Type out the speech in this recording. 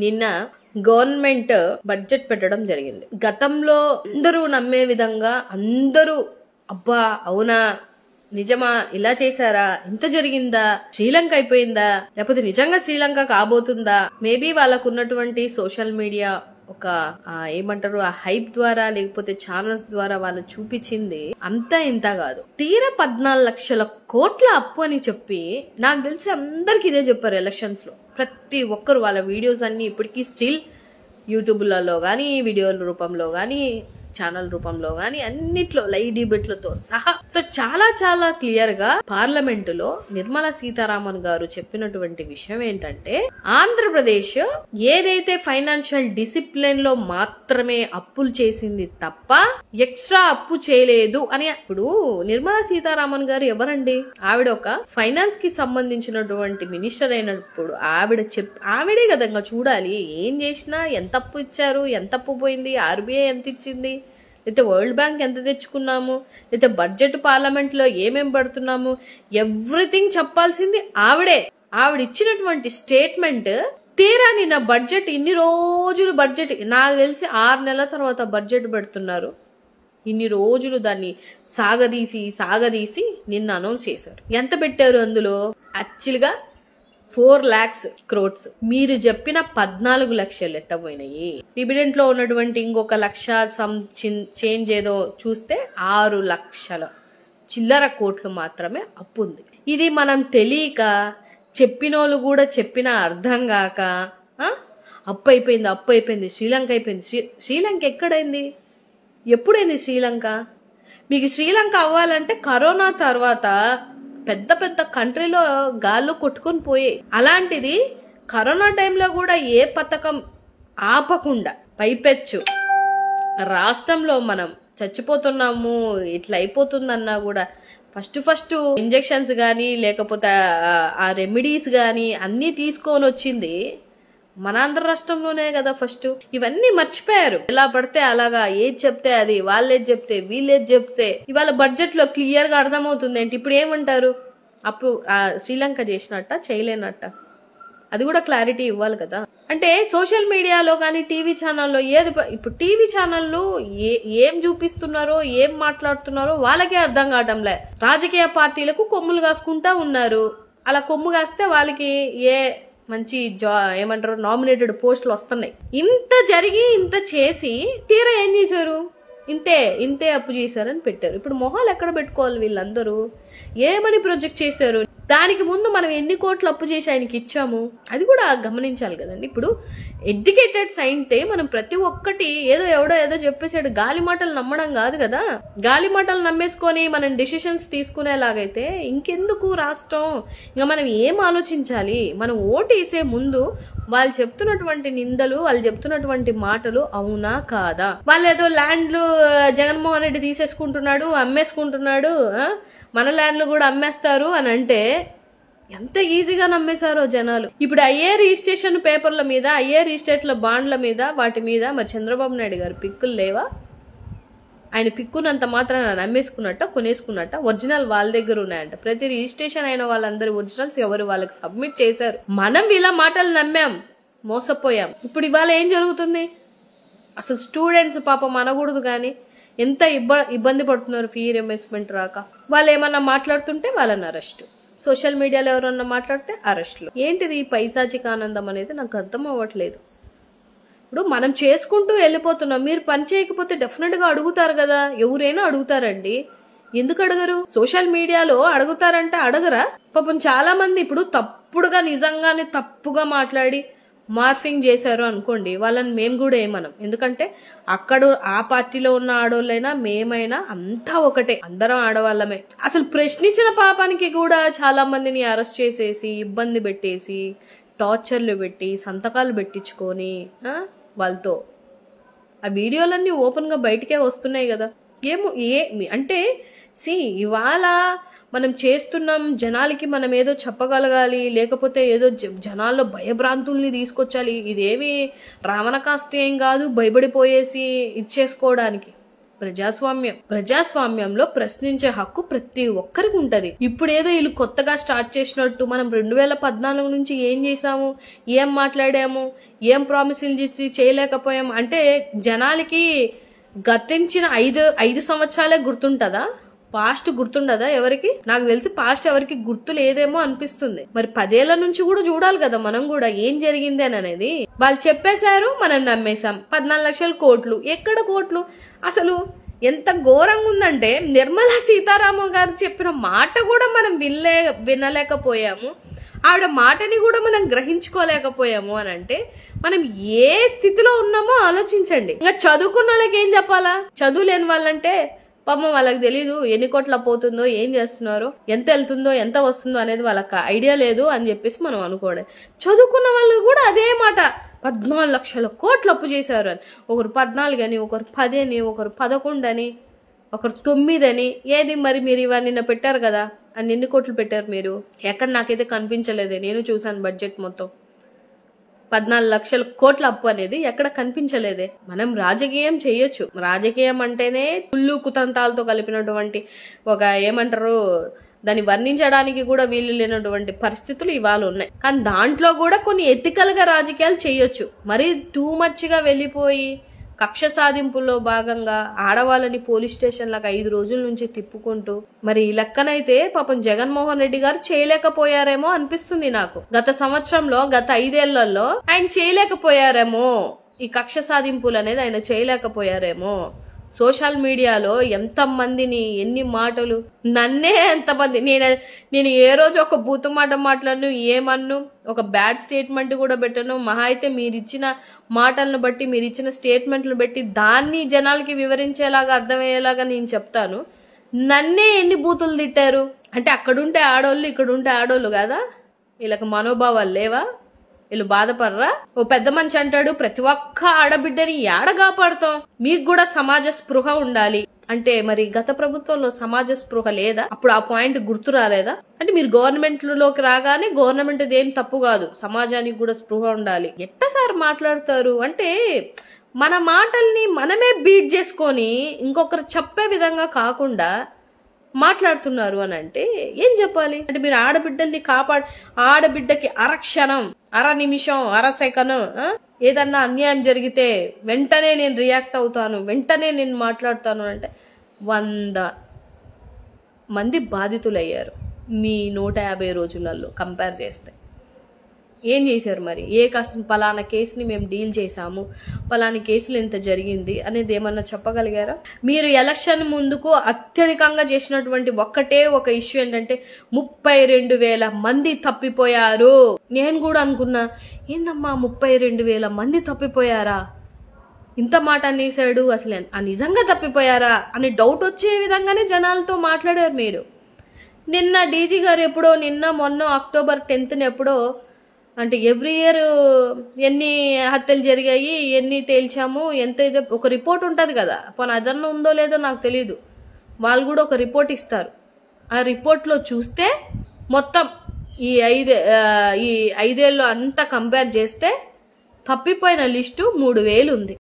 నిన్న government budget పెట్టడం జరిగింది. గతంలో అందరూ నమ్మే విధంగా అందరూ అబ్బా అవునా నిజమా ఇలా చేశారా ఇంత జరిగిందా శ్రీలంక అయిపోయిందా లేకపోతే నిజంగా శ్రీలంక కాబోతుందా మేబీ వాళ్ళకు ఉన్నటువంటి సోషల్ మీడియా ఒక ఏమంటారు ఆ హైప్ ద్వారా లేకపోతే ఛానల్స్ ద్వారా వాళ్ళు చూపించింది అంతా ఇంత కాదు. తీరా 14 లక్షల కోట్ల అప్పు అని చెప్పి నాకు తెలిసి అందరికి ఇదే చెప్పారు ఎలక్షన్స్ లో. ప్రతి ఒక్కరు వాళ్ళ వీడియోస్ అన్ని ఇప్పటికీ స్టిల్ యూట్యూబ్లలో గానీ వీడియోల రూపంలో గానీ ఛానల్ రూపంలో గానీ అన్నిట్లో లైవ్ డిబేట్లతో సహా. సో చాలా చాలా క్లియర్ గా పార్లమెంట్ లో నిర్మలా సీతారామన్ గారు చెప్పినటువంటి విషయం ఏంటంటే ఆంధ్రప్రదేశ్ ఏదైతే ఫైనాన్షియల్ డిసిప్లిన్ లో మాత్రమే అప్పులు చేసింది తప్ప ఎక్స్ట్రా అప్పు చేయలేదు అని. ఇప్పుడు నిర్మలా సీతారామన్ గారు ఎవరండి? ఆవిడ ఒక ఫైనాన్స్ కి సంబంధించినటువంటి మినిస్టర్ అయినప్పుడు ఆవిడే కదా చూడాలి ఏం చేసినా ఎంత అప్పు ఇచ్చారు ఎంత అప్పు పోయింది ఆర్బీఐ ఎంత ఇచ్చింది లేకపోతే వరల్డ్ బ్యాంక్ ఎంత తెచ్చుకున్నాము లేకపోతే బడ్జెట్ పార్లమెంట్ లో ఏమేం పడుతున్నాము ఎవ్రీథింగ్ చెప్పాల్సింది ఆవిడే. ఆవిడ ఇచ్చినటువంటి స్టేట్మెంట్ తీరా నిన్న బడ్జెట్ ఇన్ని రోజులు బడ్జెట్ నాకు తెలిసి 6 నెలల తర్వాత బడ్జెట్ పెడుతున్నారు. ఇన్ని రోజులు దాన్ని సాగదీసి నిన్న అనౌన్స్ చేశారు. ఎంత పెట్టారు అందులో? యాక్చువల్ గా 4 lakhs crores. మీరు చెప్పిన 14 లక్షలు ఎట్టపోయినాయి. డివిడెంట్ లో ఉన్నటువంటి ఇంకొక లక్ష చేంజ్ ఏదో చూస్తే 6 లక్షల చిల్లర కోట్లు మాత్రమే అప్పు ఉంది. ఇది మనం తెలియక చెప్పినోళ్ళు కూడా చెప్పిన అర్థం కాక అప్పు అయిపోయింది శ్రీలంక అయిపోయింది. శ్రీలంక ఎక్కడైంది? ఎప్పుడైంది శ్రీలంక? మీకు శ్రీలంక అవ్వాలంటే కరోనా తర్వాత పెద్ద పెద్ద కంట్రీలో గాల్లో కొట్టుకొని పోయాయి. అలాంటిది కరోనా టైంలో కూడా ఏ పథకం ఆపకుండా పైపెచ్చు రాష్ట్రంలో మనం చచ్చిపోతున్నాము ఇట్లా అయిపోతుందన్నా కూడా ఫస్ట్ ఇంజెక్షన్స్ గానీ లేకపోతే ఆ రెమెడీస్ గానీ అన్ని తీసుకొని వచ్చింది మన ఆంధ్ర రాష్ట్రంలోనే కదా ఫస్ట్. ఇవన్నీ మర్చిపోయారు. ఎలా పడితే అలాగా ఏది చెప్తే అది వాళ్ళేది చెప్తే వీళ్ళేది చెప్తే ఇవాళ బడ్జెట్ లో క్లియర్ గా అర్థమవుతుంది ఏంటి. ఇప్పుడు ఏమంటారు? అప్పు శ్రీలంక చేసినట్ట చేయలేనట్ట అది కూడా క్లారిటీ ఇవ్వాలి కదా. అంటే సోషల్ మీడియాలో కానీ టీవీ ఛానల్లో ఏది ఇప్పుడు టీవీ ఛానళ్ళు ఏం చూపిస్తున్నారో ఏం మాట్లాడుతున్నారో వాళ్ళకే అర్థం కావటంలే. రాజకీయ పార్టీలకు కొమ్ములు కాసుకుంటా ఉన్నారు. అలా కొమ్ము కాస్తే వాళ్ళకి ఏ మంచి ఏమంటారు నామినేటెడ్ పోస్టులు వస్తున్నాయి. ఇంత జరిగి ఇంత చేసి తీరా ఏం చేశారు? ఇంతే అప్పు చేశారని పెట్టారు. ఇప్పుడు మొహాలు ఎక్కడ పెట్టుకోవాలి వీళ్ళందరూ? ఏమని ప్రొజెక్ట్ చేశారు? దానికి ముందు మనం ఎన్ని కోట్లు అప్పు చేసి ఆయనకి ఇచ్చాము అది కూడా గమనించాలి కదండి. ఇప్పుడు ఎడ్యుకేటెడ్స్ అయితే మనం ప్రతి ఒక్కటి ఎవడో ఏదో చెప్పేసాడు గాలి మాటలు నమ్మడం కాదు కదా. గాలి మాటలు నమ్మేసుకొని మనం డిసిషన్స్ తీసుకునేలాగైతే ఇంకెందుకు రాష్ట్రం? ఇంకా మనం ఏం ఆలోచించాలి? మనం ఓటు వేసే ముందు వాళ్ళు చెప్తున్నటువంటి నిందలు వాళ్ళు చెప్తున్నటువంటి మాటలు అవునా కాదా? వాళ్ళు ఏదో ల్యాండ్లు జగన్మోహన్ రెడ్డి తీసేసుకుంటున్నాడు అమ్మేసుకుంటున్నాడు మన ల్యాండ్లు కూడా అమ్మేస్తారు అని అంటే ఎంత ఈజీగా నమ్మేశారో జనాలు. ఇప్పుడు అయ్యే రిజిస్ట్రేషన్ పేపర్ల మీద అయ్యే రిజిస్ట్రేట్ల బాండ్ల మీద వాటి మీద మరి చంద్రబాబు నాయుడు గారు పిక్కులు లేవా? ఆయన పిక్కునంత మాత్రాన నమ్మేసుకున్నట్ట కొనేసుకున్నట్ట ఒరిజినల్ వాళ్ళ దగ్గర ఉన్నాయంట. ప్రతి రిజిస్ట్రేషన్ అయిన వాళ్ళందరి ఒరిజినల్స్ ఎవరు వాళ్ళకి సబ్మిట్ చేశారు. మనం వీళ్ళ మాటలు నమ్మాం మోసపోయాం. ఇప్పుడు ఇవాళ ఏం జరుగుతుంది? అసలు స్టూడెంట్స్ పాపం అనకూడదు కానీ ఎంత ఇబ్బంది పడుతున్నారు ఫీ రియంబర్స్మెంట్ రాక. వాళ్ళు ఏమన్నా మాట్లాడుతుంటే వాళ్ళని అరెస్ట్, సోషల్ మీడియాలో ఎవరన్నా మాట్లాడితే అరెస్టులు. ఏంటిది ఈ పైశాచిక ఆనందం అనేది నాకు అర్థం అవ్వట్లేదు. ఇప్పుడు మనం చేసుకుంటూ వెళ్ళిపోతున్నాం. మీరు పని చేయకపోతే డెఫినెట్ గా అడుగుతారు కదా. ఎవరైనా అడుగుతారండి, ఎందుకు అడగరు? సోషల్ మీడియాలో అడుగుతారంటే అడగరా? పాపం చాలా మంది ఇప్పుడు తప్పుడుగా నిజంగానే తప్పుగా మాట్లాడి మార్ఫింగ్ చేశారు అనుకోండి, వాళ్ళని మేము కూడా ఏమనం. ఎందుకంటే అక్కడ ఆ పార్టీలో ఉన్న ఆడవాళ్ళైనా మేమైనా అంతా ఒకటే, అందరం ఆడవాళ్ళమే. అసలు ప్రశ్నించిన పాపానికి కూడా చాలా మందిని అరెస్ట్ చేసేసి ఇబ్బంది పెట్టేసి టార్చర్లు పెట్టి సంతకాలు పెట్టించుకొని వాళ్ళతో ఆ వీడియోలన్నీ ఓపెన్ గా బయటకే వస్తున్నాయి కదా. అంటే ఇవాళ మనం చేస్తున్నాం జనాలకి మనం ఏదో చెప్పగలగాలి లేకపోతే ఏదో జనాల్లో భయభ్రాంతుల్ని తీసుకొచ్చాలి. ఇదేమి రావణ కాస్ట్ ఏం కాదు భయపడిపోయేసి ఇచ్చేసుకోవడానికి. ప్రజాస్వామ్యంలో ప్రశ్నించే హక్కు ప్రతి ఒక్కరికి ఉంటది. ఇప్పుడేదో వీళ్ళు కొత్తగా స్టార్ట్ చేసినట్టు మనం 2014 నుంచి ఏం చేసాము, ఏం మాట్లాడాము, ఏం ప్రామిసులు చేసి చేయలేకపోయాము అంటే జనాలకి గతించిన 5 సంవత్సరాలే గుర్తుంటదా? పాస్ట్ గుర్తుండదా ఎవరికి? నాకు తెలిసి పాస్ట్ ఎవరికి గుర్తు లేదేమో అనిపిస్తుంది. మరి 10 ఏళ్ల నుంచి కూడా చూడాలి కదా మనం కూడా ఏం జరిగింది అని అనేది. వాళ్ళు చెప్పేశారు, మనం నమ్మేశాం. 14 లక్షల కోట్లు. ఎక్కడ కోట్లు? అసలు ఎంత ఘోరంగా ఉందంటే నిర్మలా సీతారామన్ గారు చెప్పిన మాట కూడా మనం వినలేకపోయాము. ఆవిడ మాటని కూడా మనం గ్రహించుకోలేకపోయాము అని అంటే మనం ఏ స్థితిలో ఉన్నామో ఆలోచించండి. ఇంకా చదువుకున్న వాళ్ళకి ఏం చెప్పాలా? చదువు లేని వాళ్ళంటే పాపం వాళ్ళకి తెలీదు ఎన్ని కోట్ల పోతుందో, ఏం చేస్తున్నారో, ఎంత వెళ్తుందో, ఎంత వస్తుందో అనేది వాళ్ళకి ఐడియా లేదు అని చెప్పేసి మనం అనుకోవడం. చదువుకున్న వాళ్ళు కూడా అదే మాట, 14 లక్షల కోట్లు అప్పు చేశారు అని. ఒకరు 14 అని, ఒకరు 10 అని, ఒకరు 11 అని, ఒకరు 9 అని. ఏది మరి మీరు ఇవన్నీ పెట్టారు కదా, అన్ని ఎన్ని కోట్లు పెట్టారు మీరు? ఎక్కడ నాకైతే కనిపించలేదే. నేను చూసాను బడ్జెట్ మొత్తం. 14 లక్షల కోట్ల అప్పు అనేది ఎక్కడ కనిపించలేదే. మనం రాజకీయం చేయొచ్చు. రాజకీయం అంటేనే కుళ్ళు కుతంతాలతో కలిపినటువంటి ఒక ఏమంటారు దాన్ని వర్ణించడానికి కూడా వీలు లేనటువంటి పరిస్థితులు ఇవాళ ఉన్నాయి. కానీ దాంట్లో కూడా కొన్ని ఎథికల్ గా రాజకీయాలు చేయొచ్చు. మరి టూ మచ్ గా వెళ్ళిపోయి కక్ష సాధింపుల్లో భాగంగా ఆడవాళ్ళని పోలీస్ స్టేషన్లకు 5 రోజుల నుంచి తిప్పుకుంటూ మరి ఈ లెక్కనైతే పాపం జగన్మోహన్ రెడ్డి గారు చేయలేకపోయారేమో అనిపిస్తుంది నాకు. గత సంవత్సరంలో, గత 5 ఏళ్లలో ఆయన చేయలేకపోయారేమో. ఈ కక్ష సాధింపులు అనేది ఆయన చేయలేకపోయారేమో. సోషల్ మీడియాలో ఎంత మందిని, ఎన్ని మాటలు, నన్నే ఎంతమంది, నేను ఏ రోజు ఒక బూతు మాట మాట్లాడను, ఏమన్ను, ఒక బ్యాడ్ స్టేట్మెంట్ కూడా పెట్టను. మహా అయితే మీరు ఇచ్చిన మాటలను బట్టి, మీరు ఇచ్చిన స్టేట్మెంట్లు బట్టి దాన్ని జనాలకి వివరించేలాగా, అర్థమయ్యేలాగా నేను చెప్తాను. నన్నే ఎన్ని బూతులు తిట్టారు అంటే అక్కడుంటే ఆడోళ్ళు, ఇక్కడుంటే ఆడోళ్ళు కదా, వీళ్ళకి మనోభావాలు లేవా? వీళ్ళు బాధపడరా? ఓ పెద్ద మనిషి అంటాడు, ప్రతి ఒక్క ఆడబిడ్డని ఏడ కాపాడుతాం, మీకు కూడా సమాజ స్పృహ ఉండాలి అంటే మరి గత ప్రభుత్వంలో సమాజ స్పృహ లేదా? అప్పుడు ఆ పాయింట్ గుర్తు రాలేదా? అంటే మీరు గవర్నమెంట్ లోకి రాగానే గవర్నమెంట్ ఏం తప్పు కాదు, సమాజానికి కూడా స్పృహ ఉండాలి. ఎట్టా సార్ మాట్లాడతారు అంటే మన మాటల్ని మనమే బీట్ చేసుకొని ఇంకొకరు చెప్పే విధంగా కాకుండా మాట్లాడుతున్నారు అని అంటే ఏం చెప్పాలి? అంటే మీరు ఆడబిడ్డల్ని ఆడబిడ్డకి అరక్షణం, అర నిమిషం, అర సెకను ఏదన్నా అన్యాయం జరిగితే వెంటనే నేను రియాక్ట్ అవుతాను, వెంటనే నేను మాట్లాడతాను అంటే 100 మంది బాధితులయ్యారు మీ 150 రోజులలో కంపేర్ చేస్తే. ఏం చేశారు మరి? పలానా కేసుని మేము డీల్ చేశాము, పలానా కేసులు ఎంత జరిగింది అనేది ఏమన్నా చెప్పగలిగారా? మీరు ఎలక్షన్ ముందుకు అత్యధికంగా చేసినటువంటి ఒక్కటే ఒక ఇష్యూ ఏంటంటే 32,000 మంది తప్పిపోయారు. నేను కూడా అనుకున్నా, ఏందమ్మా 32,000 మంది తప్పిపోయారా, ఇంత మాట అనేసాడు, అసలు నిజంగా తప్పిపోయారా అని డౌట్ వచ్చే విధంగానే జనాలతో మాట్లాడారు మీరు. నిన్న డీజీ గారు ఎప్పుడో, మొన్న అక్టోబర్ 10th ఎప్పుడో అంటే ఎవ్రీ ఇయర్ ఎన్ని హత్యలు జరిగాయి, ఎన్ని తేల్చాము, ఎంత ఒక రిపోర్ట్ ఉంటుంది కదా, పోనీ అదన్నా ఉందో లేదో నాకు తెలీదు. వాళ్ళు కూడా ఒక రిపోర్ట్ ఇస్తారు. ఆ రిపోర్ట్లో చూస్తే మొత్తం ఈ 5 ఏళ్ళు అంతా కంపేర్ చేస్తే తప్పిపోయిన లిస్టు 3,000 ఉంది.